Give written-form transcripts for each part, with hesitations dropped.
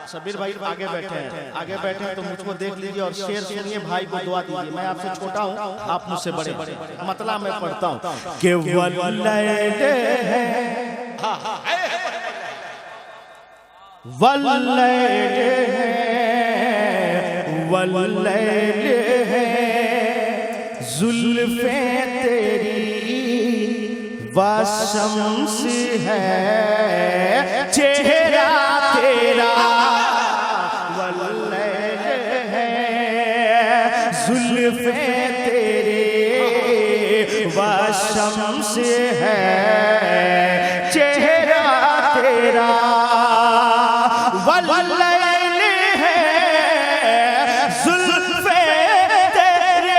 शबीर भाई आगे बैठे हैं, आगे बैठे हैं तो मुझको देख लीजिए और शेर सुनिए, भाई को दुआ दीजिए। मैं आपसे छोटा हूँ, आप मुझसे बड़े, मतलब मैं पढ़ता हूँ कि जुल्फे तेरी वाशम्स है, चेहरा तेरा वल्लैल है, जुल्फे तेरे वाशम्स है, चेहरा तेरा वल्लैल है, जुल्फे तेरे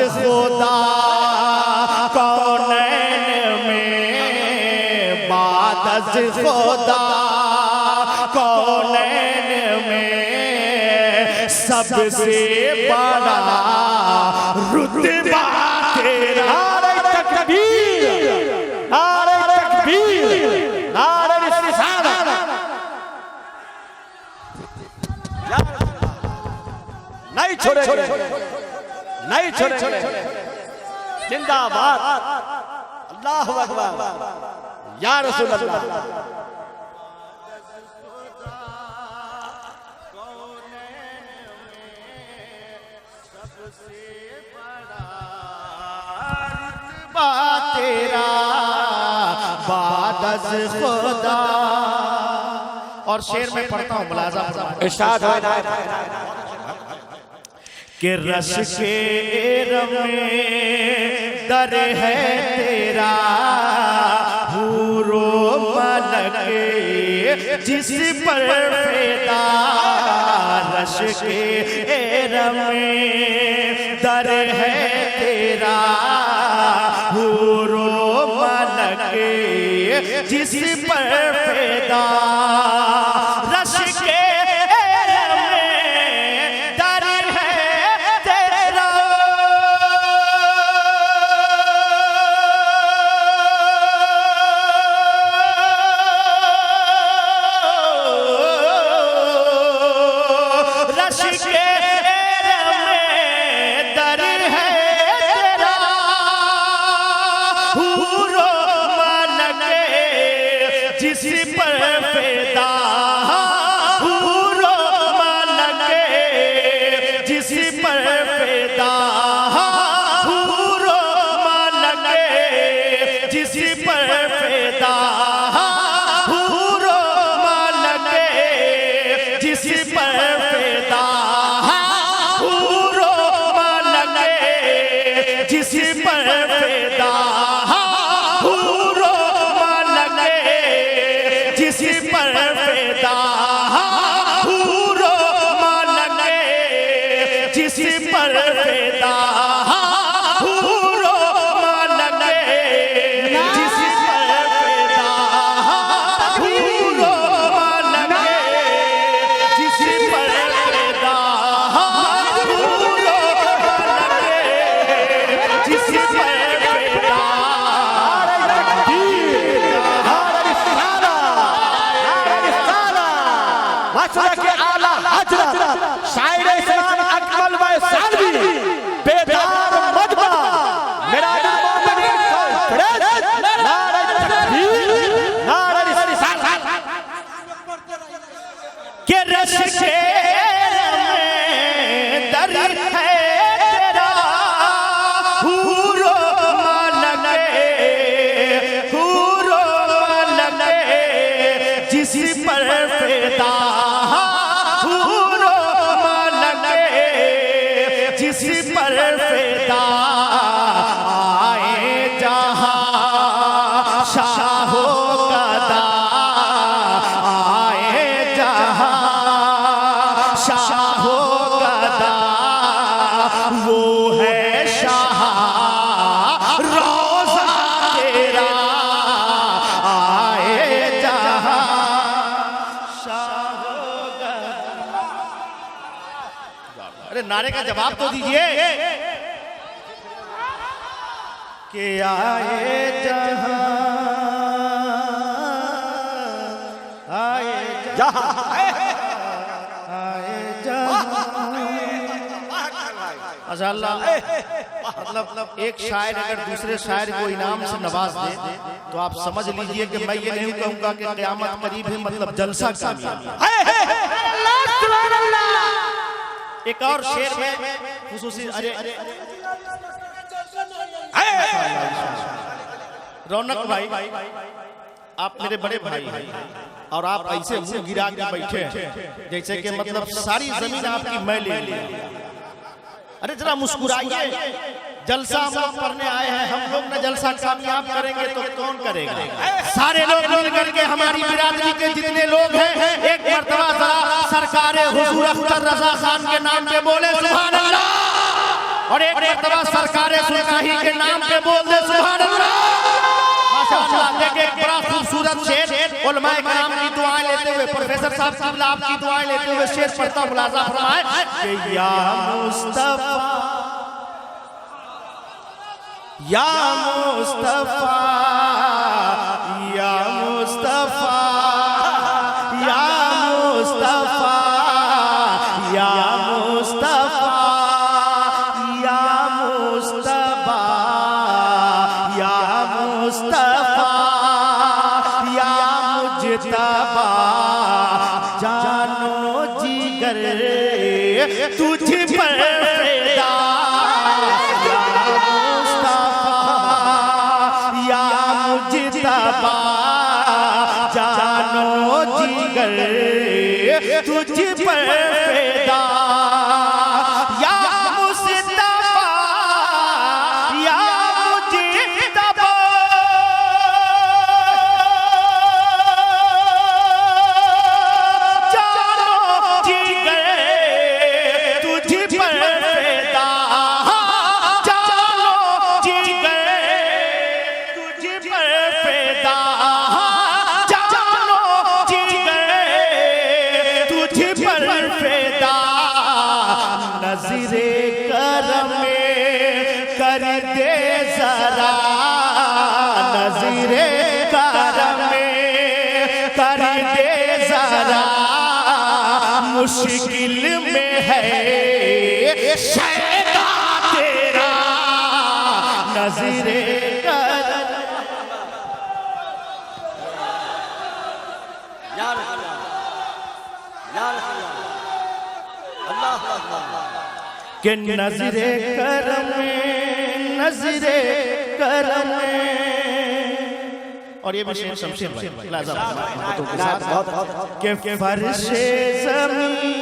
खुदा कौनैन में, बादस खुदा कौनैन में, सबसे बड़ा रुतबा तेरा। नारे तकबीर, नारे तकबीर, नारे रिसालत। नहीं छोड़ेंगे, नहीं छोड़ेंगे, जिंदाबाद, अल्लाहु अकबर, या रसूल अल्लाह। सबसे बड़ा रुतबा तेरा बादस खुदा। और शेर में पढ़ता हूँ, मुलाजा इरशाद है कि रश के रमे दर है तेरा, हूरो मलक जिस पर फिदा। रश के रमे दर है तेरा, हूरो मलक जिस पर फिदा। रश के जिस पर फिदा, हूरो मलक जिस पर फिदा, हूरो मलक जिस पर फिदा, हूरो मलक जिस पर फिदा, हूरो मलक जिस पर फिदा, हूरो मलक जिस पर फिदा, हूरो मलक जिस पर फिदा, हूरो मलक जिस पर फिदा, हूरो मलक जिस पर फिदा, हूरो मलक जिस पर फिदा। के आला हजरत शायर इस्लाम अकमल व सालवी बेदार मजमा मिराजुल मोमिनीन कॉन्फ्रेंस। नारे तकबीर, नारे रिसालत। के रश के दर है तेरा, हूरो मलक, हूरो मलक जिस पर फिदा, जिस पर फिदा। आए जहां नारे का जवाब तो दीजिए कि आए जहां आए जहां आए जहां। मतलब एक शायर अगर दूसरे शायर को इनाम से नवाज दे तो आप समझ लीजिए कि मैं ये नहीं कहूंगा कि क़यामत करीब है, मतलब जलसा कामयाबी। एक और शेर में खुसूसी रौनक भाई, आप मेरे बड़े भाई हैं और आप ऐसे मुंह गिरा के बैठे हैं जैसे कि मतलब सारी जमीन आपकी मैं ले ली। अरे जरा मुस्कुराइए, जलसा हम लोग करने आए हैं, हम लोग न जलसा कामयाब करेंगे तो कौन करेगा? सारे लोग मिल करके हमारी बिरादरी के जितने लोग हैं एक मर्तबा जरा सरकारे हुजूर अख्तर रजा खान के नाम पे बोले सुभान अल्लाह, और एक मर्तबा सरकारे सुल्तानी के नाम पे बोल दे सुभान अल्लाह। माशाअल्लाह, देखिए बड़ा खूबसूरत शेर उलमाए किराम की दुआएं लेते हुए, प्रोफेसर साहब किबला आपकी दुआएं लेते हुए शेर पढ़ता मुलाजा फरमाए कि या मुस्तफा या मुस्तफा या मुस्तफा या मुस्तफा या मुस्तफा या मुस्तफा या मुस्तफा या मुजतबा जानो जिगर तुझ पर फिदा जानो जिगर तुझ पर फिदा या मुस्तफा या मुजतबा जानो जिगर तुझ पर फिदा जानो जिगर तुझ पर फिदा नज़रे करम कर दे जरा, नज़रे करम कर दे जरा, मुश्किल में है शैदा तेरा, नज़रे करम। कि नजरे करम नजरे करम। और ये भी शेर शमशेर भाई के साथ कि फर्शे ज़मीं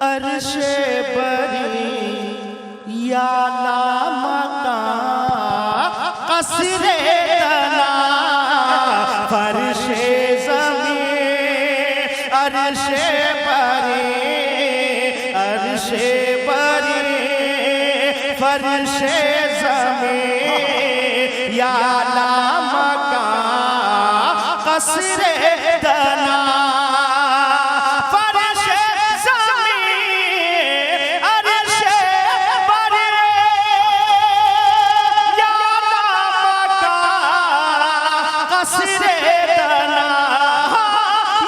अर्शे बरी या लामका कसरे तना, फर्शे ज़मीं अर्शे बरी अर्शे फर्शे ज़मीं या लामका कसरे तना, फर्शे ज़मीं अर्शे बरी या लामका कसरे तना,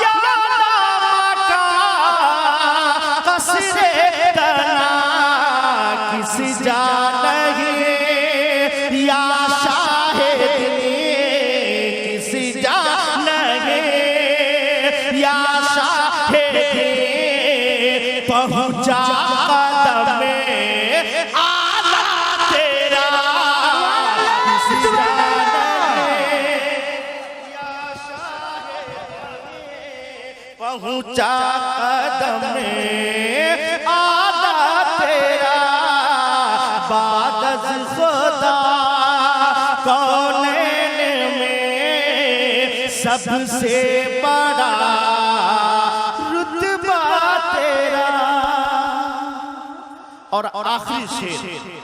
या लामका कसरे किस जान नहीं या शाहिदी, किस जान नहीं या शाहिदी, पहुंचा कदम में आला तेरा, किस जान नहीं या शाहिदी, पहुंचा कदम में आला तेरा, बादज खुदा कौनैन में सबसे बड़ा रुतबा तेरा। और आखिरी शेर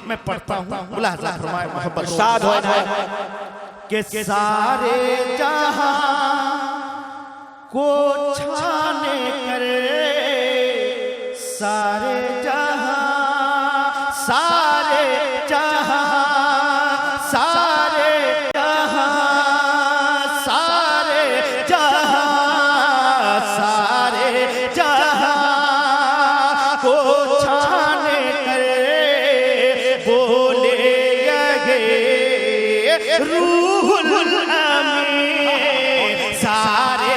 मैं पढ़ता हूँ, मुलाहिज़ा फरमाए मोहब्बत शाद हो कि सारे जहां को छाने कर, सारे जहां रूहुल अमीन सारे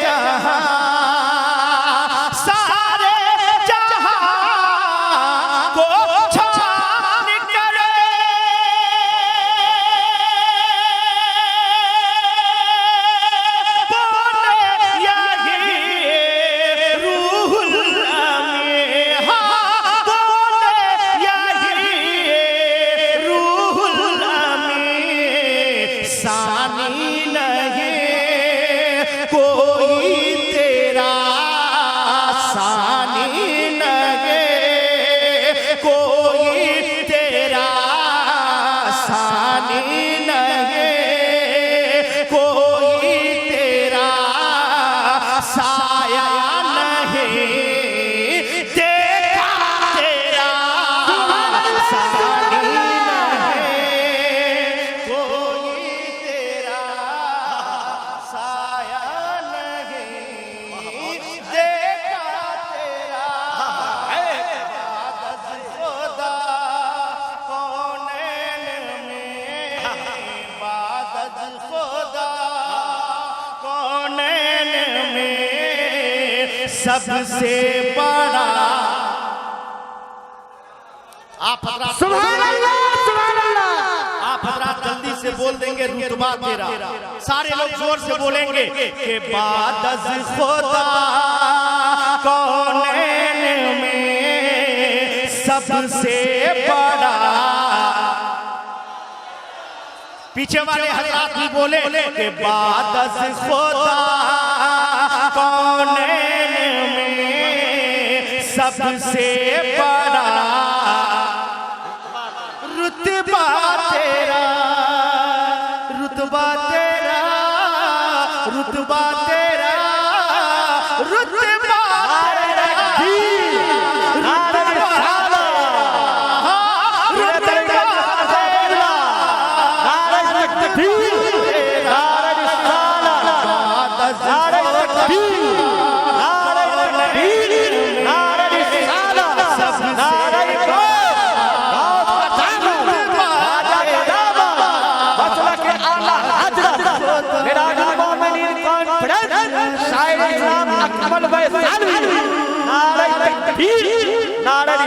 जहां को छान करे बोले यही रूहुल अमीन बोले यही रूहुल अमीन सानी नहीं कोई तेरा सानी नहीं कोई तेरा सानी नहीं कोई तेरा साया नहीं देखा तेरा सानी नहीं कोई तेरा साया नहीं देखा तेरा इबादत खुदा कौनैन में इबादत खुदा कौनैन में सबसे बड़ा आप हजरात सुभान अल्लाह सुभान अल्लाह। आप हजरात जल्दी से बोल देंगे रुतबा तेरा सारे लोग जोर से बोलेंगे कि इबादत खुदा कौनैन में सबसे बड़ा पीछे वाले हजरात भी बोले कि इबादत खुदा कौनैन में सबसे बड़ा रुतबा तेरा रुतबा तेरा रुतबा तेरा रुतबा नारे